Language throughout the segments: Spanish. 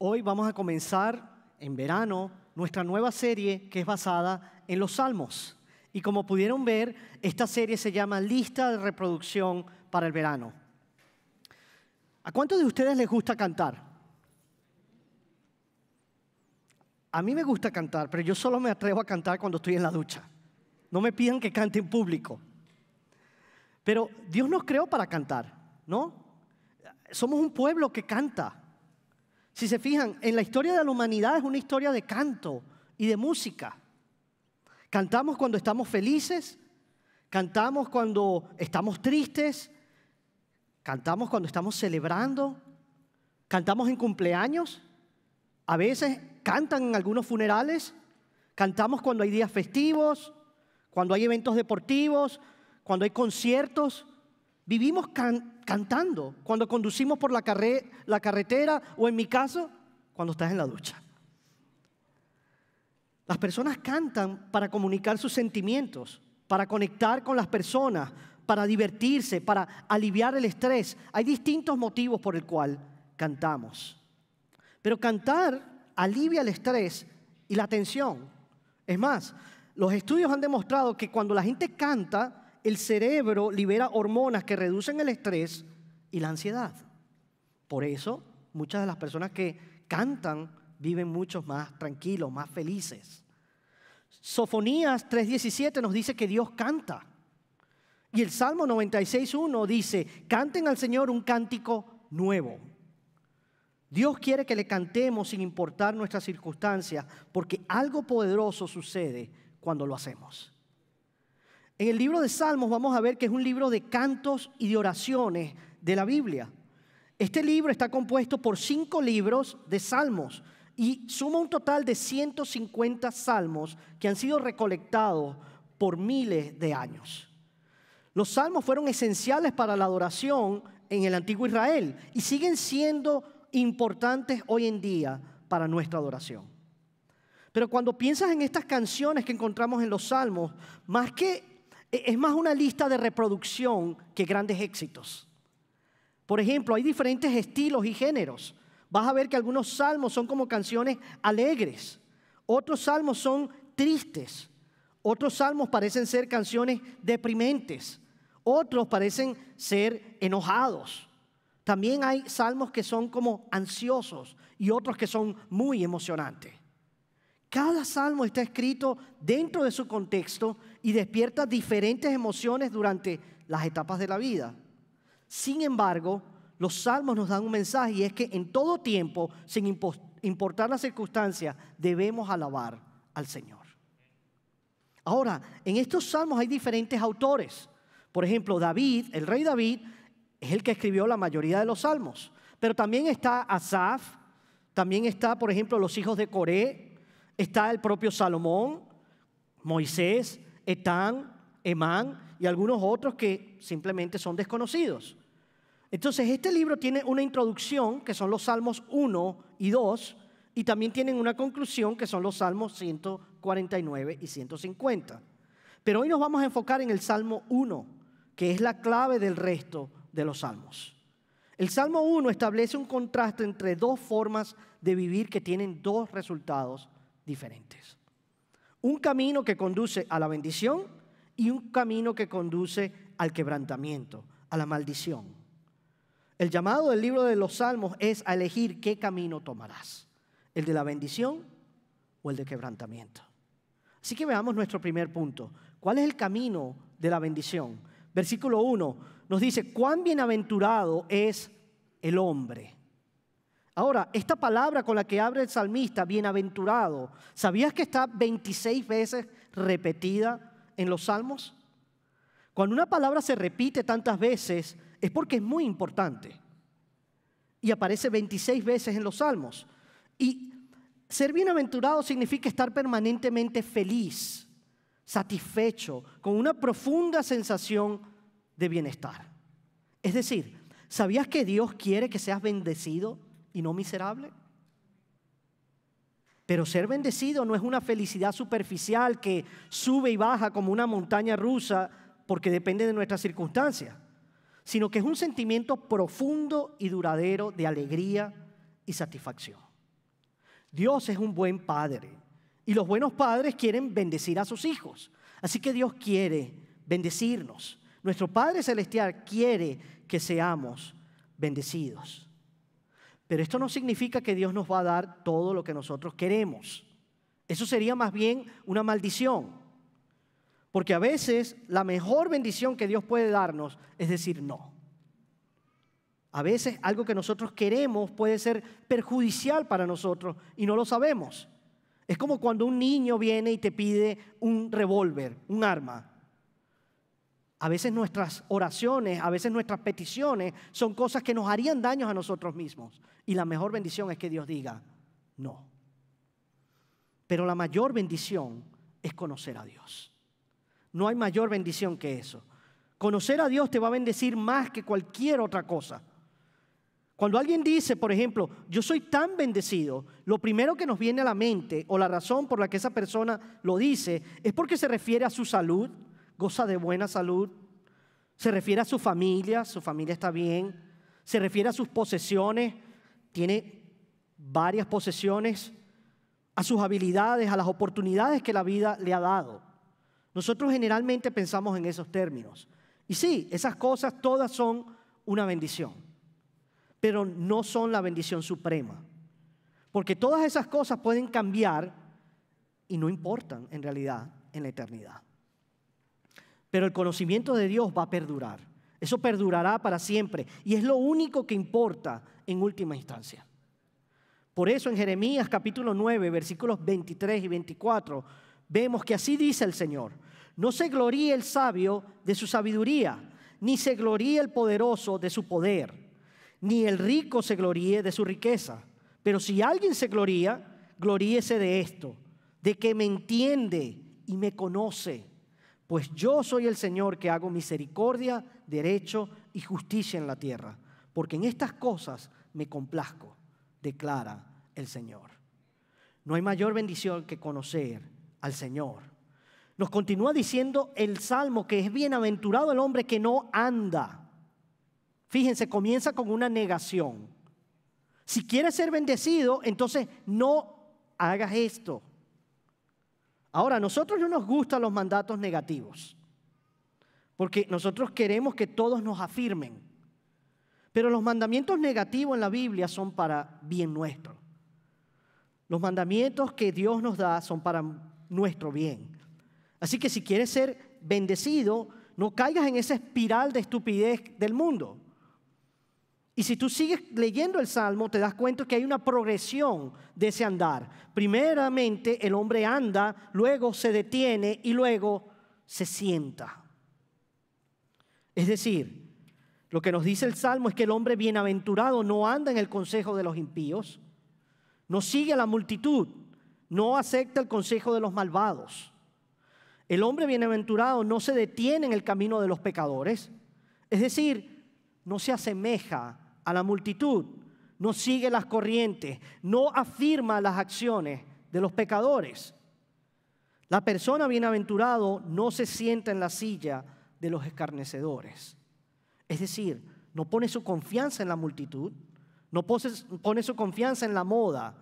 Hoy vamos a comenzar en verano nuestra nueva serie que es basada en los Salmos. Y como pudieron ver, esta serie se llama Lista de Reproducción para el Verano. ¿A cuántos de ustedes les gusta cantar? A mí me gusta cantar, pero yo solo me atrevo a cantar cuando estoy en la ducha. No me pidan que cante en público. Pero Dios nos creó para cantar, ¿no? Somos un pueblo que canta. Si se fijan, en la historia de la humanidad es una historia de canto y de música. Cantamos cuando estamos felices, cantamos cuando estamos tristes, cantamos cuando estamos celebrando, cantamos en cumpleaños, a veces cantan en algunos funerales, cantamos cuando hay días festivos, cuando hay eventos deportivos, cuando hay conciertos. Vivimos cantando cuando conducimos por la carretera o, en mi caso, cuando estás en la ducha. Las personas cantan para comunicar sus sentimientos, para conectar con las personas, para divertirse, para aliviar el estrés. Hay distintos motivos por el cual cantamos. Pero cantar alivia el estrés y la tensión. Es más, los estudios han demostrado que cuando la gente canta, el cerebro libera hormonas que reducen el estrés y la ansiedad. Por eso, muchas de las personas que cantan viven mucho más tranquilos, más felices. Sofonías 3:17 nos dice que Dios canta. Y el Salmo 96:1 dice, canten al Señor un cántico nuevo. Dios quiere que le cantemos sin importar nuestras circunstancias, porque algo poderoso sucede cuando lo hacemos. En el libro de Salmos vamos a ver que es un libro de cantos y de oraciones de la Biblia. Este libro está compuesto por 5 libros de salmos y suma un total de 150 salmos que han sido recolectados por miles de años. Los salmos fueron esenciales para la adoración en el antiguo Israel y siguen siendo importantes hoy en día para nuestra adoración. Pero cuando piensas en estas canciones que encontramos en los salmos, es más una lista de reproducción que grandes éxitos. Por ejemplo, hay diferentes estilos y géneros. Vas a ver que algunos salmos son como canciones alegres, otros salmos son tristes, otros salmos parecen ser canciones deprimentes, otros parecen ser enojados. También hay salmos que son como ansiosos y otros que son muy emocionantes. Cada salmo está escrito dentro de su contexto y despierta diferentes emociones durante las etapas de la vida. Sin embargo, los salmos nos dan un mensaje y es que en todo tiempo, sin importar las circunstancias, debemos alabar al Señor. Ahora, en estos salmos hay diferentes autores. Por ejemplo, David, el rey David, es el que escribió la mayoría de los salmos. Pero también está Asaf, también está, por ejemplo, los hijos de Coré, está el propio Salomón, Moisés, Etán, Emán y algunos otros que simplemente son desconocidos. Entonces, este libro tiene una introducción, que son los Salmos 1 y 2, y también tienen una conclusión, que son los Salmos 149 y 150. Pero hoy nos vamos a enfocar en el Salmo 1, que es la clave del resto de los Salmos. El Salmo 1 establece un contraste entre dos formas de vivir que tienen dos resultados diferentes. Un camino que conduce a la bendición y un camino que conduce al quebrantamiento, a la maldición. El llamado del libro de los Salmos es a elegir qué camino tomarás, el de la bendición o el de quebrantamiento. Así que veamos nuestro primer punto. ¿Cuál es el camino de la bendición? Versículo 1 nos dice, cuán bienaventurado es el hombre. Ahora, esta palabra con la que abre el salmista, bienaventurado, ¿sabías que está 26 veces repetida en los salmos? Cuando una palabra se repite tantas veces es porque es muy importante. Y aparece 26 veces en los salmos. Y ser bienaventurado significa estar permanentemente feliz, satisfecho, con una profunda sensación de bienestar. Es decir, ¿sabías que Dios quiere que seas bendecido y no miserable? Pero ser bendecido no es una felicidad superficial que sube y baja como una montaña rusa porque depende de nuestras circunstancias, sino que es un sentimiento profundo y duradero de alegría y satisfacción. Dios es un buen padre y los buenos padres quieren bendecir a sus hijos. Así que Dios quiere bendecirnos. Nuestro Padre Celestial quiere que seamos bendecidos. Pero esto no significa que Dios nos va a dar todo lo que nosotros queremos. Eso sería más bien una maldición. Porque a veces la mejor bendición que Dios puede darnos es decir no. A veces algo que nosotros queremos puede ser perjudicial para nosotros y no lo sabemos. Es como cuando un niño viene y te pide un revólver, un arma. A veces nuestras oraciones, a veces nuestras peticiones son cosas que nos harían daños a nosotros mismos. Y la mejor bendición es que Dios diga no. Pero la mayor bendición es conocer a Dios. No hay mayor bendición que eso. Conocer a Dios te va a bendecir más que cualquier otra cosa. Cuando alguien dice, por ejemplo, yo soy tan bendecido, lo primero que nos viene a la mente o la razón por la que esa persona lo dice es porque se refiere a su salud, goza de buena salud, se refiere a su familia está bien, se refiere a sus posesiones, tiene varias posesiones, a sus habilidades, a las oportunidades que la vida le ha dado. Nosotros generalmente pensamos en esos términos. Y sí, esas cosas todas son una bendición, pero no son la bendición suprema. Porque todas esas cosas pueden cambiar y no importan en realidad en la eternidad. Pero el conocimiento de Dios va a perdurar. Eso perdurará para siempre y es lo único que importa en última instancia. Por eso en Jeremías capítulo 9, versículos 23 y 24, vemos que así dice el Señor: no se gloríe el sabio de su sabiduría, ni se gloríe el poderoso de su poder, ni el rico se gloríe de su riqueza. Pero si alguien se gloría, gloríese de esto, de que me entiende y me conoce. Pues yo soy el Señor que hago misericordia, derecho y justicia en la tierra, porque en estas cosas me complazco, declara el Señor. No hay mayor bendición que conocer al Señor. Nos continúa diciendo el Salmo que es bienaventurado el hombre que no anda. Fíjense, comienza con una negación. Si quieres ser bendecido, entonces no hagas esto. Ahora, a nosotros no nos gustan los mandatos negativos, porque nosotros queremos que todos nos afirmen. Pero los mandamientos negativos en la Biblia son para bien nuestro. Los mandamientos que Dios nos da son para nuestro bien. Así que si quieres ser bendecido, no caigas en esa espiral de estupidez del mundo. Y si tú sigues leyendo el Salmo, te das cuenta que hay una progresión de ese andar. Primeramente, el hombre anda, luego se detiene y luego se sienta. Es decir, lo que nos dice el Salmo es que el hombre bienaventurado no anda en el consejo de los impíos, no sigue a la multitud, no acepta el consejo de los malvados. El hombre bienaventurado no se detiene en el camino de los pecadores, es decir, no se asemeja a la multitud, no sigue las corrientes, no afirma las acciones de los pecadores. La persona bienaventurado no se sienta en la silla de los escarnecedores. Es decir, no pone su confianza en la multitud, no pone su confianza en la moda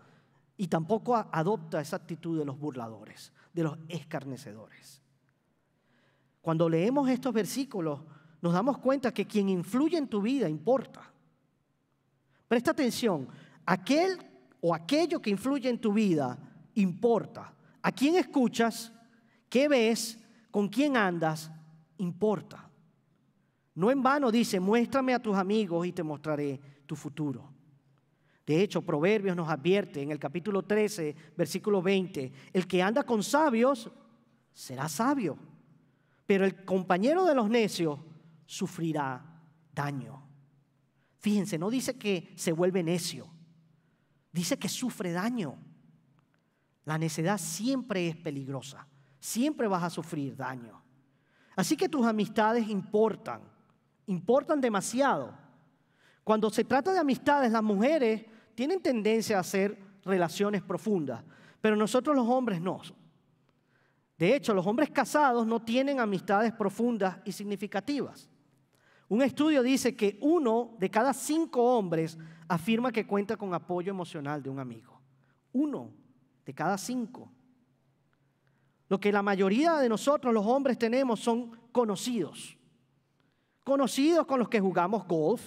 y tampoco adopta esa actitud de los burladores, de los escarnecedores. Cuando leemos estos versículos, nos damos cuenta que quien influye en tu vida importa. Presta atención, aquel o aquello que influye en tu vida importa. ¿A quién escuchas? ¿Qué ves? ¿Con quién andas? Importa. No en vano dice, muéstrame a tus amigos y te mostraré tu futuro. De hecho, Proverbios nos advierte en el capítulo 13, versículo 20, el que anda con sabios será sabio, pero el compañero de los necios sufrirá daño. Fíjense, no dice que se vuelve necio, dice que sufre daño. La necedad siempre es peligrosa, siempre vas a sufrir daño. Así que tus amistades importan demasiado. Cuando se trata de amistades, las mujeres tienen tendencia a hacer relaciones profundas, pero nosotros los hombres no. De hecho, los hombres casados no tienen amistades profundas y significativas. Un estudio dice que 1 de cada 5 hombres afirma que cuenta con apoyo emocional de un amigo. 1 de cada 5. Lo que la mayoría de nosotros, los hombres, tenemos son conocidos. Conocidos con los que jugamos golf,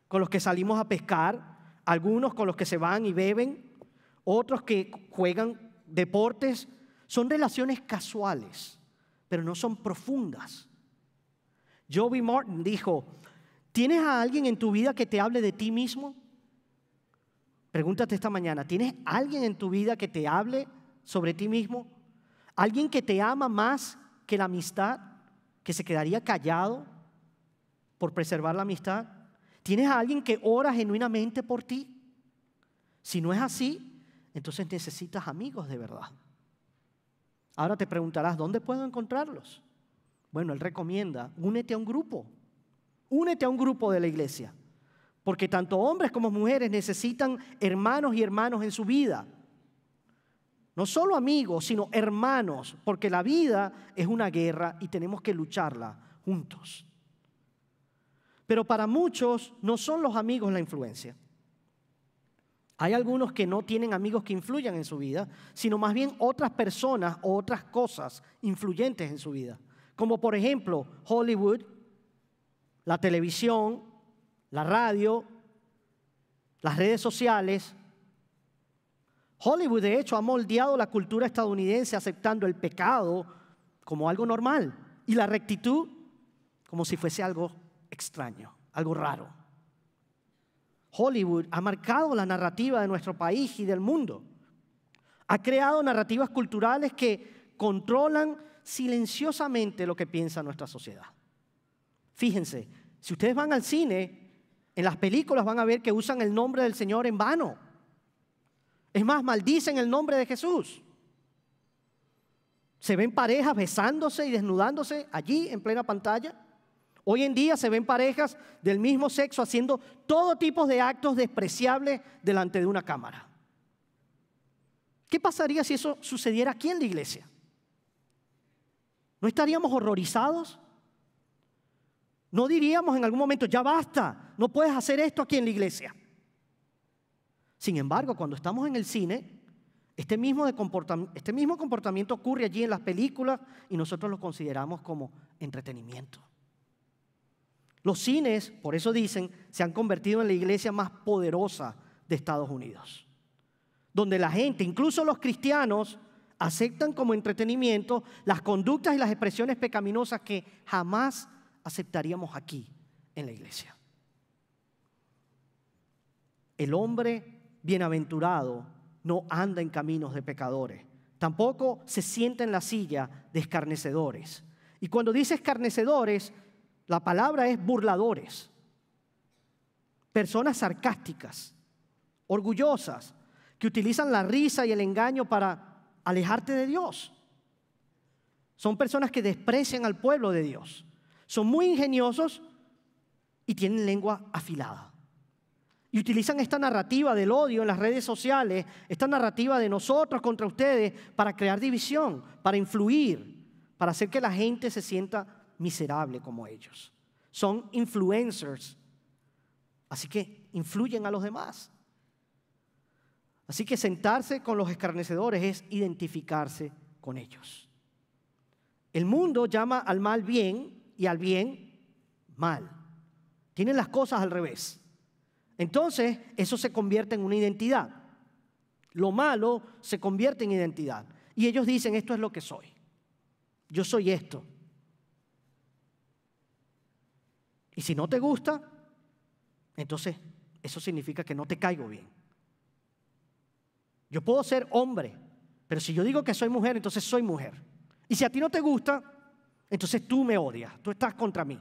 con los que salimos a pescar, algunos con los que se van y beben, otros que juegan deportes. Son relaciones casuales, pero no son profundas. Joby Martin dijo, ¿tienes a alguien en tu vida que te hable de ti mismo? Pregúntate esta mañana, ¿tienes alguien en tu vida que te hable sobre ti mismo? ¿Alguien que te ama más que la amistad? ¿Que se quedaría callado por preservar la amistad? ¿Tienes a alguien que ora genuinamente por ti? Si no es así, entonces necesitas amigos de verdad. Ahora te preguntarás, ¿dónde puedo encontrarlos? Bueno, él recomienda, únete a un grupo. Únete a un grupo de la iglesia. Porque tanto hombres como mujeres necesitan hermanos y hermanos en su vida. No solo amigos, sino hermanos, porque la vida es una guerra y tenemos que lucharla juntos. Pero para muchos no son los amigos la influencia. Hay algunos que no tienen amigos que influyan en su vida, sino más bien otras personas o otras cosas influyentes en su vida. Como por ejemplo Hollywood, la televisión, la radio, las redes sociales. Hollywood, de hecho, ha moldeado la cultura estadounidense aceptando el pecado como algo normal y la rectitud como si fuese algo extraño, algo raro. Hollywood ha marcado la narrativa de nuestro país y del mundo. Ha creado narrativas culturales que controlan silenciosamente lo que piensa nuestra sociedad. Fíjense, si ustedes van al cine, en las películas van a ver que usan el nombre del Señor en vano. Es más, maldicen el nombre de Jesús. Se ven parejas besándose y desnudándose allí en plena pantalla. Hoy en día se ven parejas del mismo sexo haciendo todo tipo de actos despreciables delante de una cámara. ¿Qué pasaría si eso sucediera aquí en la iglesia? ¿No estaríamos horrorizados? ¿No diríamos en algún momento, ya basta, no puedes hacer esto aquí en la iglesia? Sin embargo, cuando estamos en el cine, este mismo comportamiento ocurre allí en las películas y nosotros lo consideramos como entretenimiento. Los cines, por eso dicen, se han convertido en la iglesia más poderosa de Estados Unidos, donde la gente, incluso los cristianos, aceptan como entretenimiento las conductas y las expresiones pecaminosas que jamás aceptaríamos aquí en la iglesia. El hombre bienaventurado no anda en caminos de pecadores, tampoco se sienta en la silla de escarnecedores. Y cuando dice escarnecedores, la palabra es burladores, personas sarcásticas, orgullosas, que utilizan la risa y el engaño para alejarte de Dios. Son personas que desprecian al pueblo de Dios. Son muy ingeniosos y tienen lengua afilada. Y utilizan esta narrativa del odio en las redes sociales, esta narrativa de nosotros contra ustedes para crear división, para influir, para hacer que la gente se sienta miserable como ellos. Son influencers, así que influyen a los demás. Así que sentarse con los escarnecedores es identificarse con ellos. El mundo llama al mal bien y al bien mal. Tienen las cosas al revés. Entonces, eso se convierte en una identidad. Lo malo se convierte en identidad. Y ellos dicen, esto es lo que soy. Yo soy esto. Y si no te gusta, entonces eso significa que no te caigo bien. Yo puedo ser hombre, pero si yo digo que soy mujer, entonces soy mujer. Y si a ti no te gusta, entonces tú me odias, tú estás contra mí.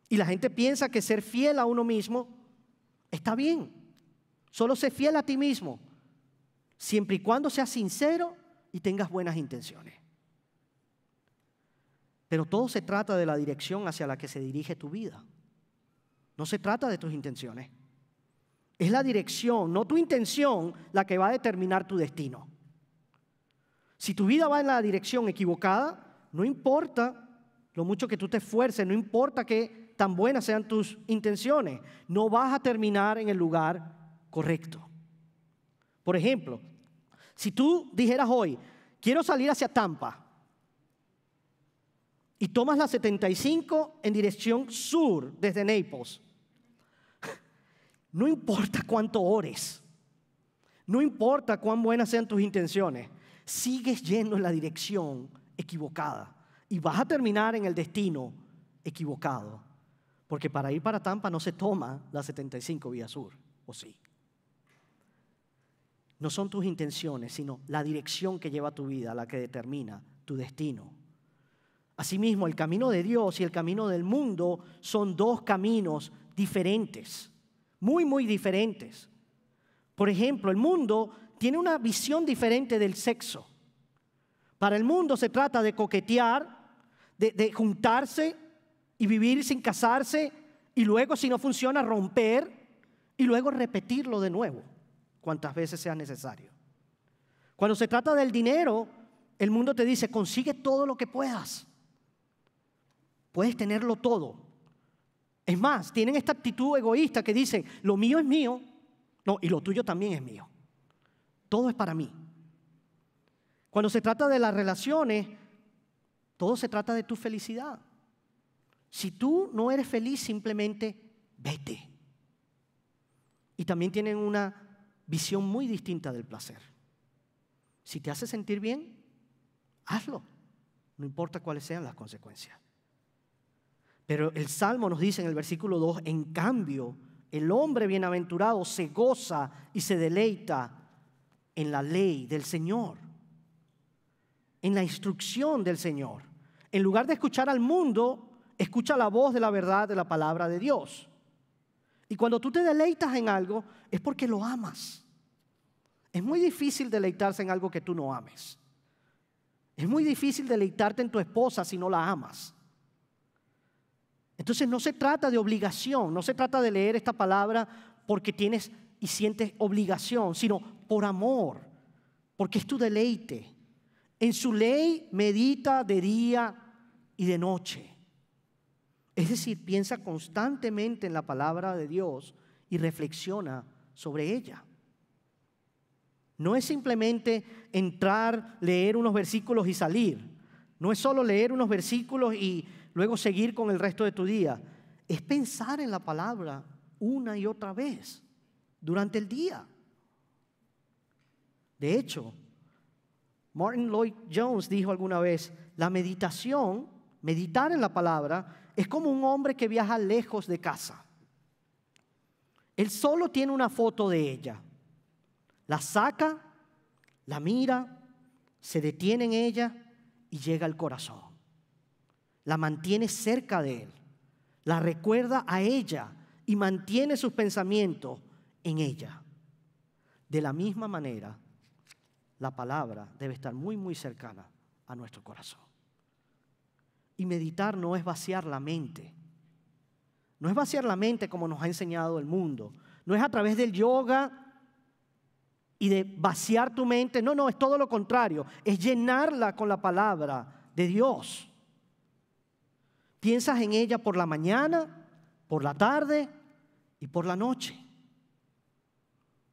Y la gente piensa que ser fiel a uno mismo está bien. Solo sé fiel a ti mismo, siempre y cuando seas sincero y tengas buenas intenciones. Pero todo se trata de la dirección hacia la que se dirige tu vida. No se trata de tus intenciones. Es la dirección, no tu intención, la que va a determinar tu destino. Si tu vida va en la dirección equivocada, no importa lo mucho que tú te esfuerces, no importa qué tan buenas sean tus intenciones, no vas a terminar en el lugar correcto. Por ejemplo, si tú dijeras hoy, quiero salir hacia Tampa, y tomas la 75 en dirección sur desde Naples, no importa cuánto ores, no importa cuán buenas sean tus intenciones, sigues yendo en la dirección equivocada y vas a terminar en el destino equivocado, porque para ir para Tampa no se toma la 75 vía sur, ¿o sí? No son tus intenciones, sino la dirección que lleva tu vida la que determina tu destino. Asimismo, el camino de Dios y el camino del mundo son dos caminos diferentes, muy, muy diferentes. Por ejemplo, el mundo tiene una visión diferente del sexo. Para el mundo se trata de coquetear, de juntarse y vivir sin casarse, y luego, si no funciona, romper y luego repetirlo de nuevo, cuantas veces sea necesario. Cuando se trata del dinero, el mundo te dice, consigue todo lo que puedas. Puedes tenerlo todo. Es más, tienen esta actitud egoísta que dice, lo mío es mío, no, y lo tuyo también es mío. Todo es para mí. Cuando se trata de las relaciones, todo se trata de tu felicidad. Si tú no eres feliz, simplemente vete. Y también tienen una visión muy distinta del placer. Si te hace sentir bien, hazlo. No importa cuáles sean las consecuencias. Pero el Salmo nos dice en el versículo 2, en cambio, el hombre bienaventurado se goza y se deleita en la ley del Señor, en la instrucción del Señor. En lugar de escuchar al mundo, escucha la voz de la verdad de la palabra de Dios. Y cuando tú te deleitas en algo, es porque lo amas. Es muy difícil deleitarse en algo que tú no ames. Es muy difícil deleitarte en tu esposa si no la amas. Entonces no se trata de obligación, no se trata de leer esta palabra porque tienes y sientes obligación, sino por amor, porque es tu deleite. En su ley medita de día y de noche. Es decir, piensa constantemente en la palabra de Dios y reflexiona sobre ella. No es simplemente entrar, leer unos versículos y salir. No es solo leer unos versículos y luego seguir con el resto de tu día. Es pensar en la palabra una y otra vez durante el día. De hecho, Martin Lloyd Jones dijo alguna vez, la meditación, meditar en la palabra, es como un hombre que viaja lejos de casa. Él solo tiene una foto de ella. La saca, la mira, se detiene en ella y llega al corazón. La mantiene cerca de él, la recuerda a ella y mantiene sus pensamientos en ella. De la misma manera, la palabra debe estar muy, muy cercana a nuestro corazón. Y meditar no es vaciar la mente. No es vaciar la mente como nos ha enseñado el mundo. No es a través del yoga y de vaciar tu mente. No, es todo lo contrario. Es llenarla con la palabra de Dios. Piensas en ella por la mañana, por la tarde y por la noche.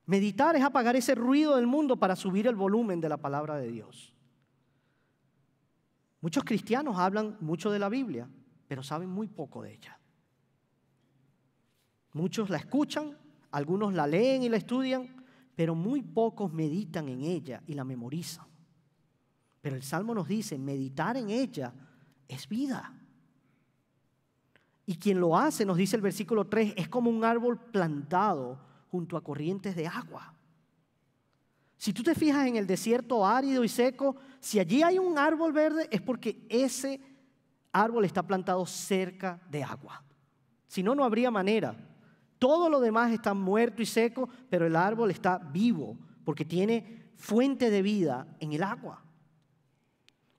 Meditar es apagar ese ruido del mundo para subir el volumen de la palabra de Dios. Muchos cristianos hablan mucho de la Biblia, pero saben muy poco de ella. Muchos la escuchan, algunos la leen y la estudian, pero muy pocos meditan en ella y la memorizan. Pero el Salmo nos dice, meditar en ella es vida. Y quien lo hace, nos dice el versículo 3, es como un árbol plantado junto a corrientes de agua. Si tú te fijas en el desierto árido y seco, si allí hay un árbol verde, es porque ese árbol está plantado cerca de agua. Si no, no habría manera. Todo lo demás está muerto y seco, pero el árbol está vivo porque tiene fuente de vida en el agua.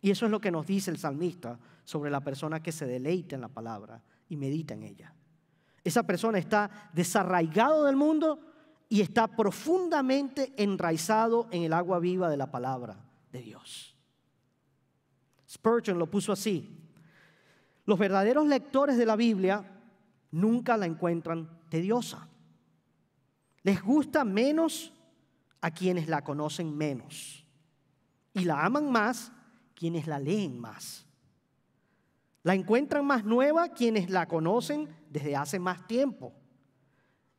Y eso es lo que nos dice el salmista sobre la persona que se deleita en la palabra y medita en ella. Esa persona está desarraigado del mundo y está profundamente enraizado en el agua viva de la palabra de Dios. Spurgeon lo puso así: los verdaderos lectores de la Biblia nunca la encuentran tediosa. Les gusta menos a quienes la conocen menos, y la aman más quienes la leen más. La encuentran más nueva quienes la conocen desde hace más tiempo,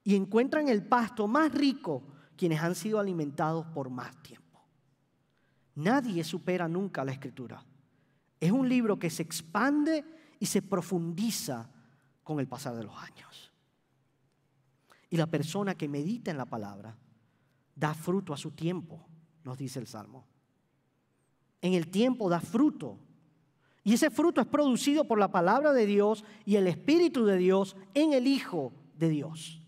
y encuentran el pasto más rico quienes han sido alimentados por más tiempo. Nadie supera nunca la Escritura. Es un libro que se expande y se profundiza con el pasar de los años. Y la persona que medita en la palabra da fruto a su tiempo, nos dice el Salmo. En el tiempo da fruto. Y ese fruto es producido por la palabra de Dios y el Espíritu de Dios en el Hijo de Dios.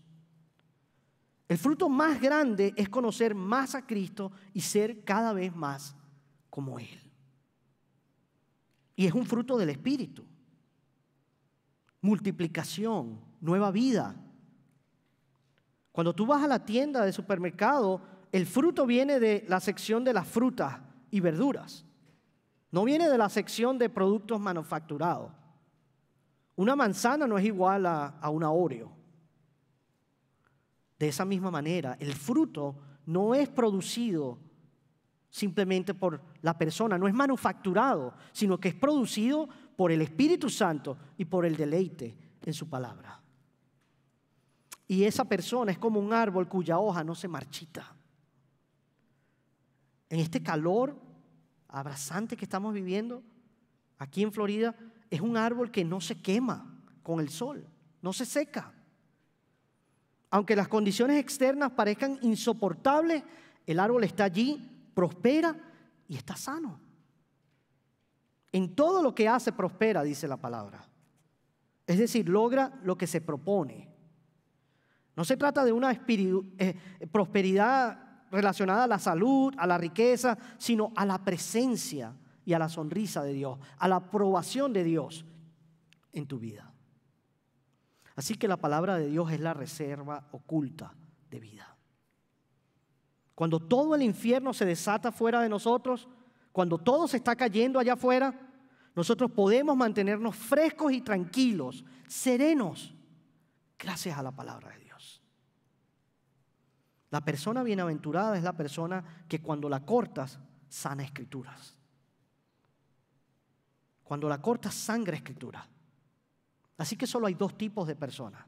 El fruto más grande es conocer más a Cristo y ser cada vez más como Él. Y es un fruto del Espíritu. Multiplicación, nueva vida. Cuando tú vas a la tienda de supermercado, el fruto viene de la sección de las frutas y verduras. No viene de la sección de productos manufacturados. Una manzana no es igual a una Oreo. De esa misma manera, el fruto no es producido simplemente por la persona, no es manufacturado, sino que es producido por el Espíritu Santo y por el deleite en su palabra. Y esa persona es como un árbol cuya hoja no se marchita. En este calor abrasante que estamos viviendo aquí en Florida, es un árbol que no se quema con el sol, no se seca. Aunque las condiciones externas parezcan insoportables, el árbol está allí, prospera y está sano. En todo lo que hace prospera, dice la palabra. Es decir, logra lo que se propone. No se trata de una prosperidad relacionada a la salud, a la riqueza, sino a la presencia y a la sonrisa de Dios, a la aprobación de Dios en tu vida. Así que la palabra de Dios es la reserva oculta de vida. Cuando todo el infierno se desata fuera de nosotros, cuando todo se está cayendo allá afuera, nosotros podemos mantenernos frescos y tranquilos, serenos, gracias a la palabra de Dios. La persona bienaventurada es la persona que cuando la cortas, sana escrituras. Cuando la cortas, sangra escrituras. Así que solo hay dos tipos de personas.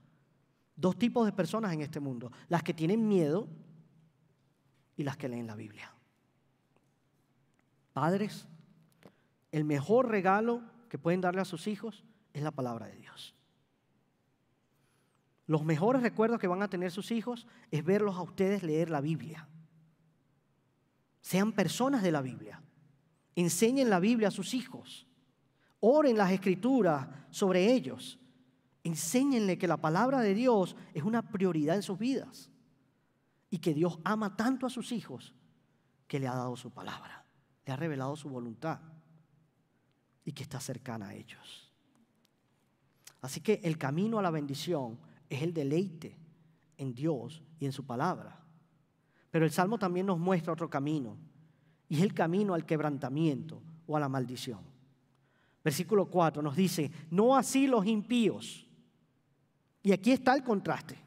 Dos tipos de personas en este mundo. Las que tienen miedo y las que leen la Biblia. Padres, el mejor regalo que pueden darle a sus hijos es la palabra de Dios. Los mejores recuerdos que van a tener sus hijos es verlos a ustedes leer la Biblia. Sean personas de la Biblia. Enseñen la Biblia a sus hijos. Oren las Escrituras sobre ellos. Enséñenle que la palabra de Dios es una prioridad en sus vidas y que Dios ama tanto a sus hijos que le ha dado su palabra, le ha revelado su voluntad y que está cercana a ellos. Así que el camino a la bendición es el deleite en Dios y en su palabra. Pero el Salmo también nos muestra otro camino y es el camino al quebrantamiento o a la maldición. Versículo 4 nos dice, no así los impíos. Y aquí está el contraste.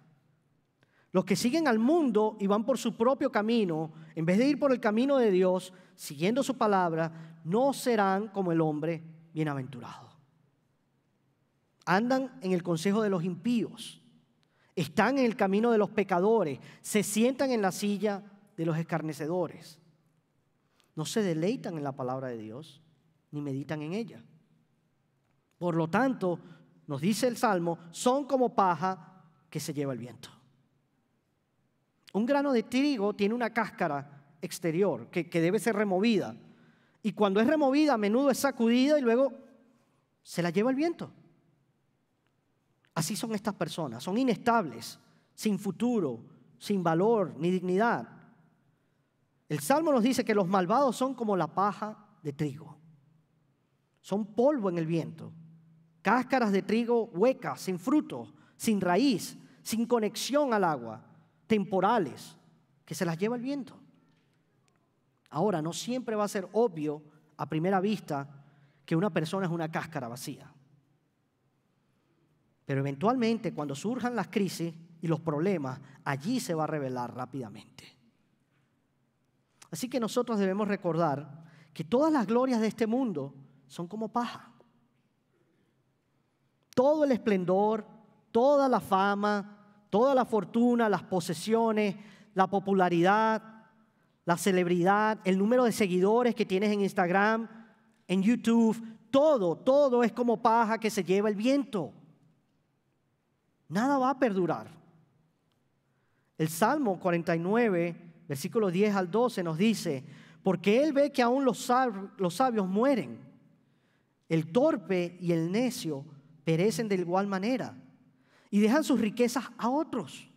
Los que siguen al mundo y van por su propio camino, en vez de ir por el camino de Dios, siguiendo su palabra, no serán como el hombre bienaventurado. Andan en el consejo de los impíos, están en el camino de los pecadores, se sientan en la silla de los escarnecedores. No se deleitan en la palabra de Dios, ni meditan en ella. Por lo tanto, nos dice el Salmo, son como paja que se lleva el viento. Un grano de trigo tiene una cáscara exterior que debe ser removida. Y cuando es removida, a menudo es sacudida y luego se la lleva el viento. Así son estas personas, son inestables, sin futuro, sin valor ni dignidad. El Salmo nos dice que los malvados son como la paja de trigo. Son polvo en el viento. Cáscaras de trigo huecas, sin fruto, sin raíz, sin conexión al agua, temporales, que se las lleva el viento. Ahora, no siempre va a ser obvio a primera vista que una persona es una cáscara vacía. Pero eventualmente, cuando surjan las crisis y los problemas, allí se va a revelar rápidamente. Así que nosotros debemos recordar que todas las glorias de este mundo son como paja. Todo el esplendor, toda la fama, toda la fortuna, las posesiones, la popularidad, la celebridad, el número de seguidores que tienes en Instagram, en YouTube, todo es como paja que se lleva el viento. Nada va a perdurar. El Salmo 49, versículos 10 al 12 nos dice: porque Él ve que aún los sabios mueren, el torpe y el necio perecen de igual manera y dejan sus riquezas a otros.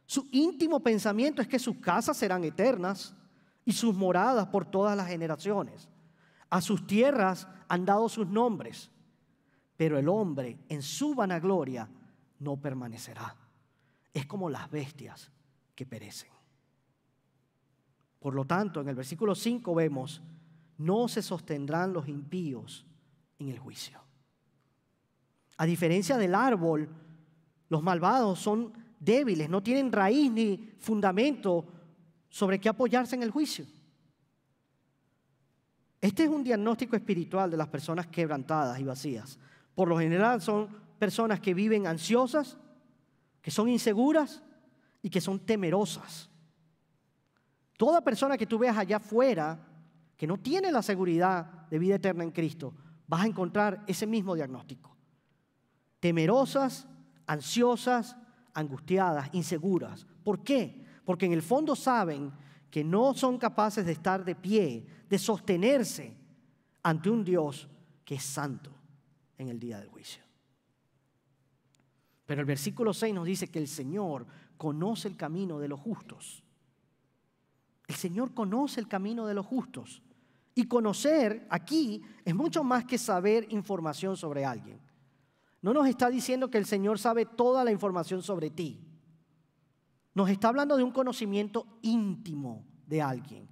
Su íntimo pensamiento es que sus casas serán eternas y sus moradas por todas las generaciones. A sus tierras han dado sus nombres, pero el hombre en su vanagloria no permanecerá. Es como las bestias que perecen. Por lo tanto, en el versículo 5 vemos: no se sostendrán los impíos en el juicio. A diferencia del árbol, los malvados son débiles, no tienen raíz ni fundamento sobre qué apoyarse en el juicio. Este es un diagnóstico espiritual de las personas quebrantadas y vacías. Por lo general son personas que viven ansiosas, que son inseguras y que son temerosas. Toda persona que tú veas allá afuera que no tiene la seguridad de vida eterna en Cristo, vas a encontrar ese mismo diagnóstico. Temerosas, ansiosas, angustiadas, inseguras. ¿Por qué? Porque en el fondo saben que no son capaces de estar de pie, de sostenerse ante un Dios que es santo en el día del juicio. Pero el versículo 6 nos dice que el Señor conoce el camino de los justos. El Señor conoce el camino de los justos. Y conocer aquí es mucho más que saber información sobre alguien. No nos está diciendo que el Señor sabe toda la información sobre ti. Nos está hablando de un conocimiento íntimo de alguien.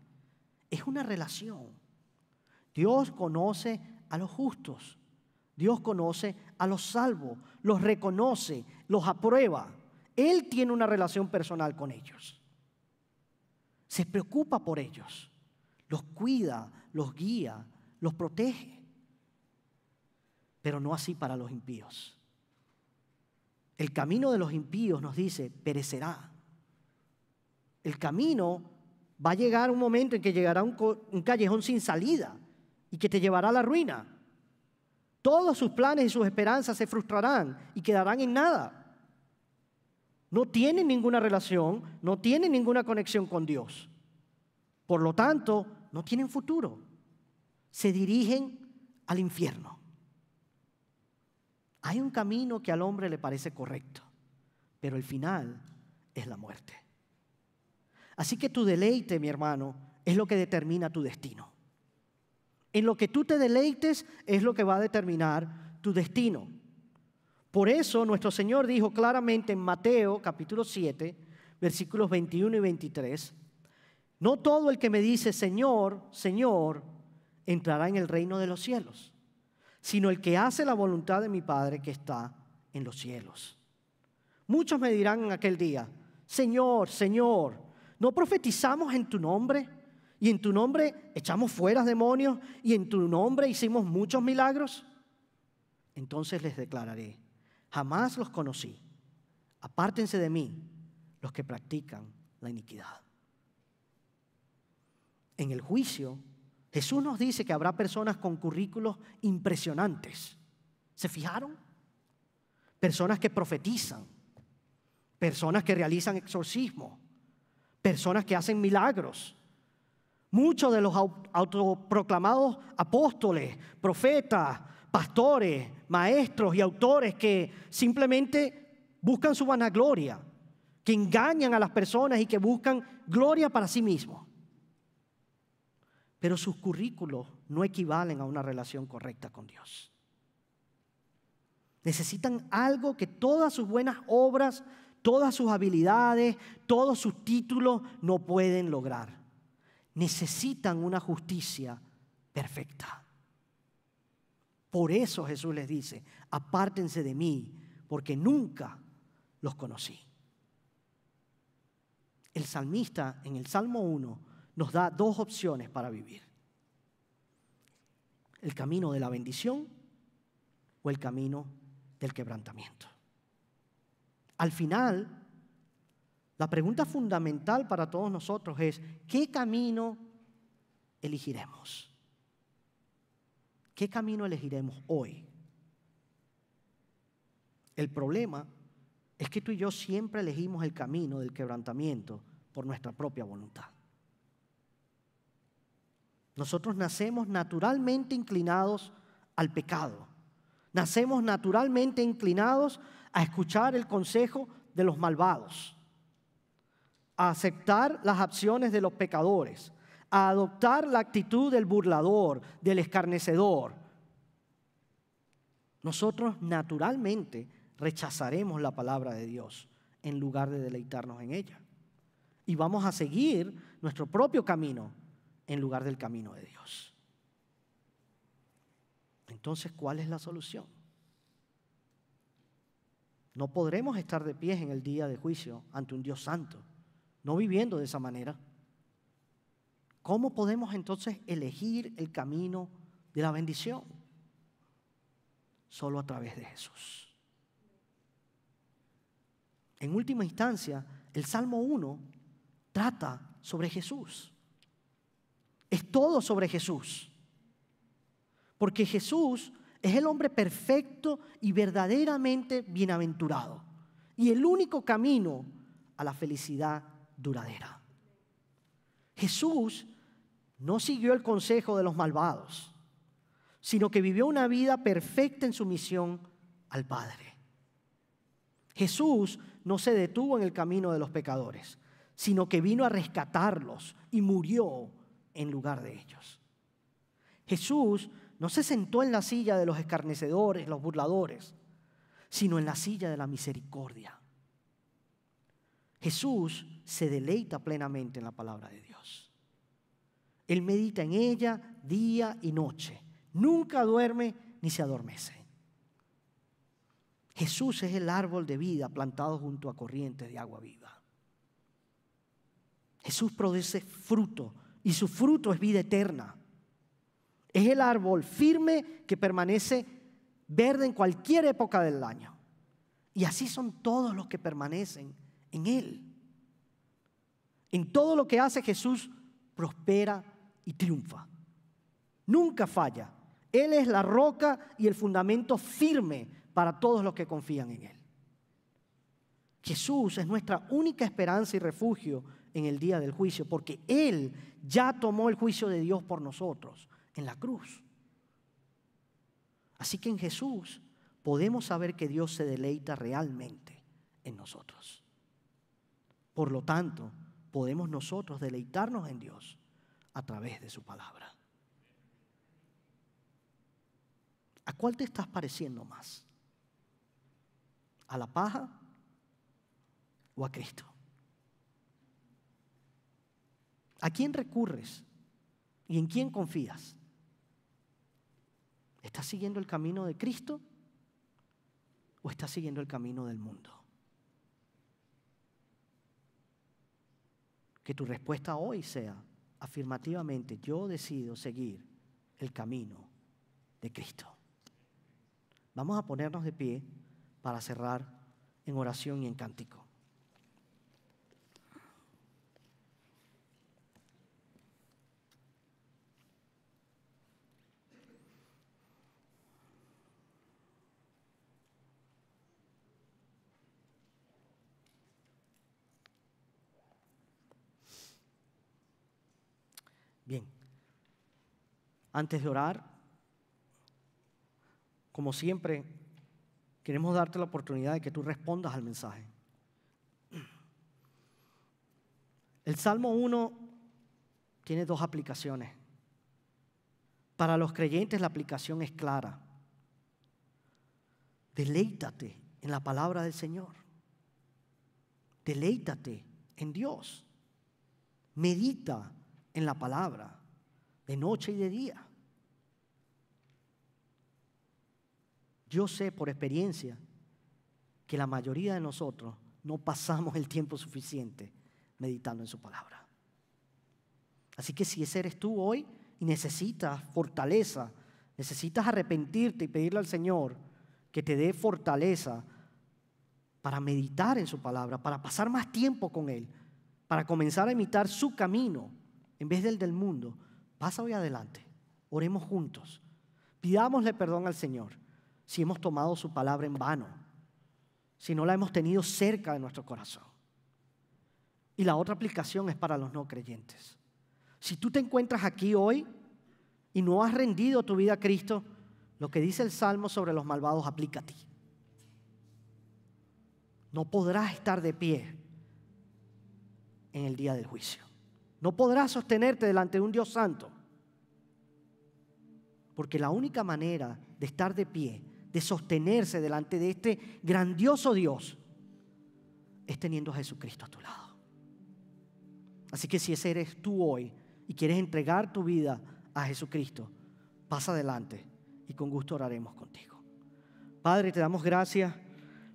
Es una relación. Dios conoce a los justos. Dios conoce a los salvos. Los reconoce, los aprueba. Él tiene una relación personal con ellos. Se preocupa por ellos. Los cuida, los guía, los protege. Pero no así para los impíos. El camino de los impíos, nos dice, perecerá. El camino va a llegar un momento en que llegará un callejón sin salida y que te llevará a la ruina. Todos sus planes y sus esperanzas se frustrarán y quedarán en nada. No tienen ninguna relación, no tienen ninguna conexión con Dios. Por lo tanto, no tienen futuro. Se dirigen al infierno. Hay un camino que al hombre le parece correcto, pero el final es la muerte. Así que tu deleite, mi hermano, es lo que determina tu destino. En lo que tú te deleites es lo que va a determinar tu destino. Por eso nuestro Señor dijo claramente en Mateo capítulo 7, versículos 21 y 23, no todo el que me dice Señor, Señor, entrará en el reino de los cielos, sino el que hace la voluntad de mi Padre que está en los cielos. Muchos me dirán en aquel día, Señor, Señor, ¿no profetizamos en tu nombre? Y en tu nombre echamos fuera demonios y en tu nombre hicimos muchos milagros. Entonces les declararé, jamás los conocí. Apártense de mí los que practican la iniquidad. En el juicio, Jesús nos dice que habrá personas con currículos impresionantes. ¿Se fijaron? Personas que profetizan, personas que realizan exorcismo, personas que hacen milagros. Muchos de los autoproclamados apóstoles, profetas, pastores, maestros y autores que simplemente buscan su vanagloria, que engañan a las personas y que buscan gloria para sí mismos. Pero sus currículos no equivalen a una relación correcta con Dios. Necesitan algo que todas sus buenas obras, todas sus habilidades, todos sus títulos no pueden lograr. Necesitan una justicia perfecta. Por eso Jesús les dice, apártense de mí, porque nunca los conocí. El salmista en el Salmo 1 nos da dos opciones para vivir: el camino de la bendición o el camino del quebrantamiento. Al final, la pregunta fundamental para todos nosotros es: ¿qué camino elegiremos? ¿Qué camino elegiremos hoy? El problema es que tú y yo siempre elegimos el camino del quebrantamiento por nuestra propia voluntad. Nosotros nacemos naturalmente inclinados al pecado. Nacemos naturalmente inclinados a escuchar el consejo de los malvados, a aceptar las acciones de los pecadores, a adoptar la actitud del burlador, del escarnecedor. Nosotros naturalmente rechazaremos la palabra de Dios en lugar de deleitarnos en ella. Y vamos a seguir nuestro propio camino en lugar del camino de Dios. Entonces, ¿cuál es la solución? No podremos estar de pie en el día de juicio ante un Dios santo, no viviendo de esa manera. ¿Cómo podemos entonces elegir el camino de la bendición? Solo a través de Jesús. En última instancia, el Salmo 1 trata sobre Jesús. Es todo sobre Jesús. Porque Jesús es el hombre perfecto y verdaderamente bienaventurado. Y el único camino a la felicidad duradera. Jesús no siguió el consejo de los malvados, sino que vivió una vida perfecta en su misión al Padre. Jesús no se detuvo en el camino de los pecadores, sino que vino a rescatarlos y murió en lugar de ellos. Jesús no se sentó en la silla de los escarnecedores, los burladores, sino en la silla de la misericordia. Jesús se deleita plenamente en la palabra de Dios. Él medita en ella día y noche. Nunca duerme ni se adormece. Jesús es el árbol de vida plantado junto a corrientes de agua viva. Jesús produce fruto y su fruto es vida eterna. Es el árbol firme que permanece verde en cualquier época del año. Y así son todos los que permanecen en Él. En todo lo que hace Jesús prospera y triunfa. Nunca falla. Él es la roca y el fundamento firme para todos los que confían en Él. Jesús es nuestra única esperanza y refugio en el día del juicio, porque Él ya tomó el juicio de Dios por nosotros en la cruz. Así que en Jesús podemos saber que Dios se deleita realmente en nosotros. Por lo tanto, podemos nosotros deleitarnos en Dios a través de su palabra. ¿A cuál te estás pareciendo más? ¿A la paja o a Cristo? ¿A quién recurres y en quién confías? ¿Estás siguiendo el camino de Cristo o estás siguiendo el camino del mundo? Que tu respuesta hoy sea afirmativamente: yo decido seguir el camino de Cristo. Vamos a ponernos de pie para cerrar en oración y en cántico. Bien, antes de orar, como siempre, queremos darte la oportunidad de que tú respondas al mensaje. El Salmo 1 tiene dos aplicaciones. Para los creyentes la aplicación es clara. Deleítate en la palabra del Señor. Deleítate en Dios. Medita en la palabra de noche y de día. Yo sé por experiencia que la mayoría de nosotros no pasamos el tiempo suficiente meditando en su palabra. Así que si ese eres tú hoy y necesitas fortaleza, necesitas arrepentirte y pedirle al Señor que te dé fortaleza para meditar en su palabra, para pasar más tiempo con Él, para comenzar a imitar su camino en vez del mundo, pasa hoy adelante. Oremos juntos. Pidámosle perdón al Señor si hemos tomado su palabra en vano, si no la hemos tenido cerca de nuestro corazón. Y la otra aplicación es para los no creyentes. Si tú te encuentras aquí hoy y no has rendido tu vida a Cristo, lo que dice el Salmo sobre los malvados aplica a ti. No podrás estar de pie en el día del juicio. No podrás sostenerte delante de un Dios santo. Porque la única manera de estar de pie, de sostenerse delante de este grandioso Dios, es teniendo a Jesucristo a tu lado. Así que si ese eres tú hoy y quieres entregar tu vida a Jesucristo, pasa adelante y con gusto oraremos contigo. Padre, te damos gracias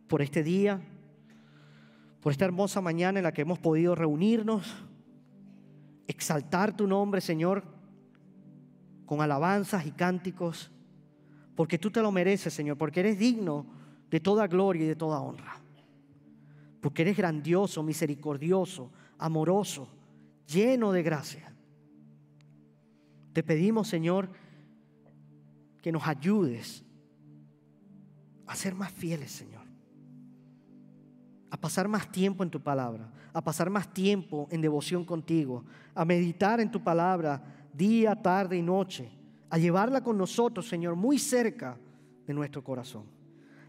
por este día, por esta hermosa mañana en la que hemos podido reunirnos, exaltar tu nombre, Señor, con alabanzas y cánticos, porque tú te lo mereces, Señor, porque eres digno de toda gloria y de toda honra, porque eres grandioso, misericordioso, amoroso, lleno de gracia. Te pedimos, Señor, que nos ayudes a ser más fieles, Señor, a pasar más tiempo en tu palabra, a pasar más tiempo en devoción contigo, a meditar en tu palabra día, tarde y noche, a llevarla con nosotros, Señor, muy cerca de nuestro corazón,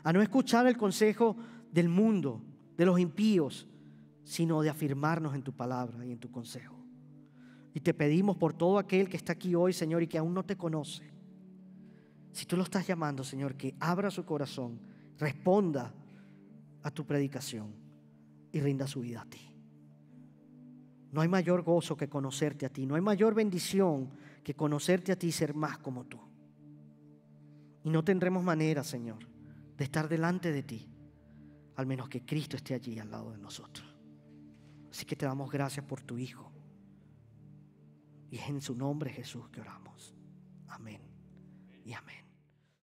a no escuchar el consejo del mundo, de los impíos, sino de afirmarnos en tu palabra y en tu consejo. Y te pedimos por todo aquel que está aquí hoy, Señor, y que aún no te conoce. Si tú lo estás llamando, Señor, que abra su corazón, responda a tu predicación y rinda su vida a ti. No hay mayor gozo que conocerte a ti. No hay mayor bendición que conocerte a ti y ser más como tú. Y no tendremos manera, Señor, de estar delante de ti, al menos que Cristo esté allí al lado de nosotros. Así que te damos gracias por tu Hijo. Y es en su nombre, Jesús, que oramos. Amén y amén.